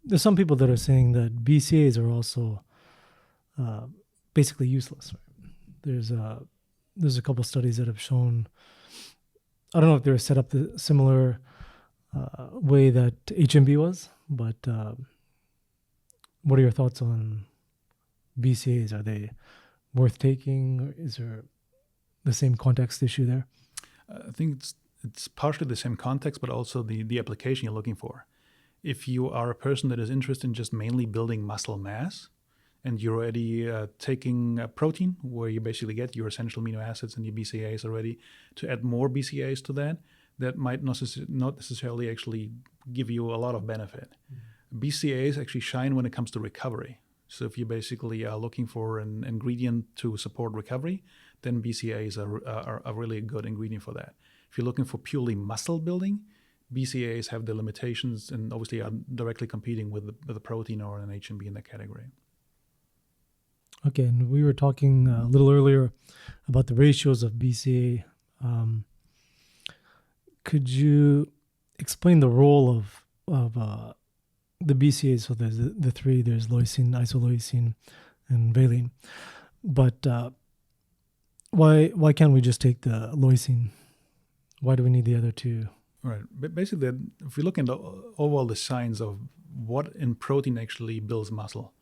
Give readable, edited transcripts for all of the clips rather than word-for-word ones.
there's some people that are saying that BCAAs are also basically useless. Right? There's a couple studies that have shown, I don't know if they're set up the similar way that HMB was, but what are your thoughts on BCAAs? Are they worth taking? Or is there the same context issue there? I think it's partially the same context, but also the application you're looking for. If you are a person that is interested in just mainly building muscle mass, and you're already taking a protein where you basically get your essential amino acids and your BCAAs already, to add more BCAAs to that might not necessarily actually give you a lot of benefit. BCAAs actually shine when it comes to recovery. So if you basically are looking for an ingredient to support recovery, then BCAAs are really a good ingredient for that. If you're looking for purely muscle building, BCAAs have the limitations and obviously are directly competing with a protein or an HMB in that category. Okay, and we were talking a little earlier about the ratios of BCAA. Could you explain the role of the BCAAs? So there's the three. There's leucine, isoleucine, and valine. But why can't we just take the leucine? Why do we need the other two? Right. But basically, if we look into overall the science of what in protein actually builds muscle,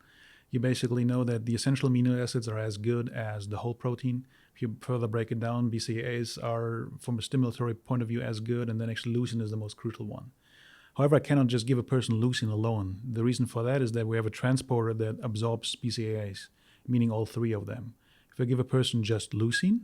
you basically know that the essential amino acids are as good as the whole protein. If you further break it down, BCAAs are, from a stimulatory point of view, as good, and then actually leucine is the most crucial one. However, I cannot just give a person leucine alone. The reason for that is that we have a transporter that absorbs BCAAs, meaning all three of them. If I give a person just leucine,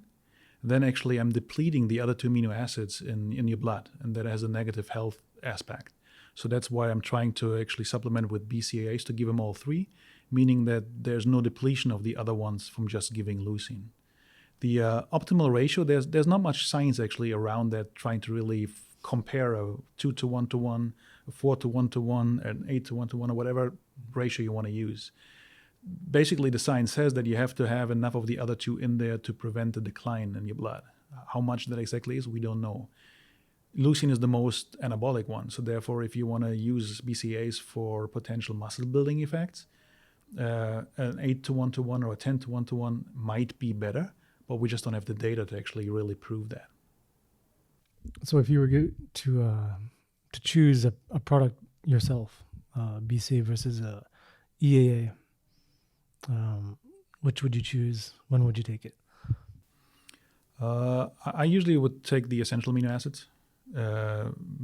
then actually I'm depleting the other two amino acids in your blood, and that has a negative health aspect. So that's why I'm trying to actually supplement with BCAAs to give them all three, meaning that there's no depletion of the other ones from just giving leucine. The optimal ratio, there's not much science actually around that, trying to really compare a 2-to-1-to-1, a 4-to-1-to-1, an 8-to-1-to-1, or whatever ratio you want to use. Basically, the science says that you have to have enough of the other two in there to prevent the decline in your blood. How much that exactly is, we don't know. Leucine is the most anabolic one, so therefore, if you want to use BCAAs for potential muscle building effects, an 8-to-1-to-1 or a 10-to-1-to-1 might be better, but we just don't have the data to actually really prove that. So if you were to choose a product yourself, BCAA versus EAA, which would you choose? When would you take it? I usually would take the essential amino acids,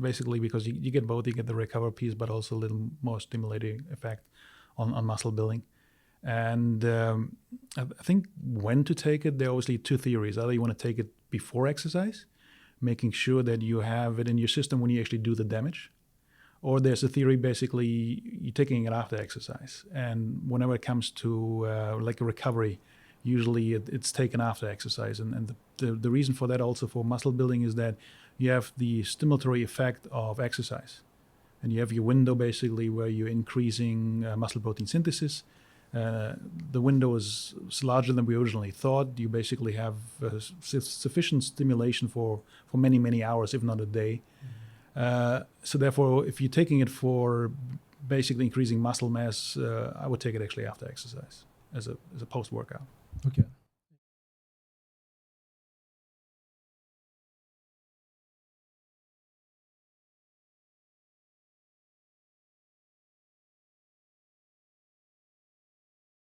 basically because you get both. You get the recover piece, but also a little more stimulating effect on muscle building. And I think when to take it, there are obviously two theories. Either you want to take it before exercise, making sure that you have it in your system when you actually do the damage. Or there's a theory, basically, you're taking it after exercise. And whenever it comes to like a recovery, usually it's taken after exercise. And the reason for that also for muscle building is that you have the stimulatory effect of exercise. And you have your window basically where you're increasing muscle protein synthesis. The window is larger than we originally thought. You basically have sufficient stimulation for many, many hours, if not a day. So therefore, if you're taking it for basically increasing muscle mass, I would take it actually after exercise as a post-workout. Okay.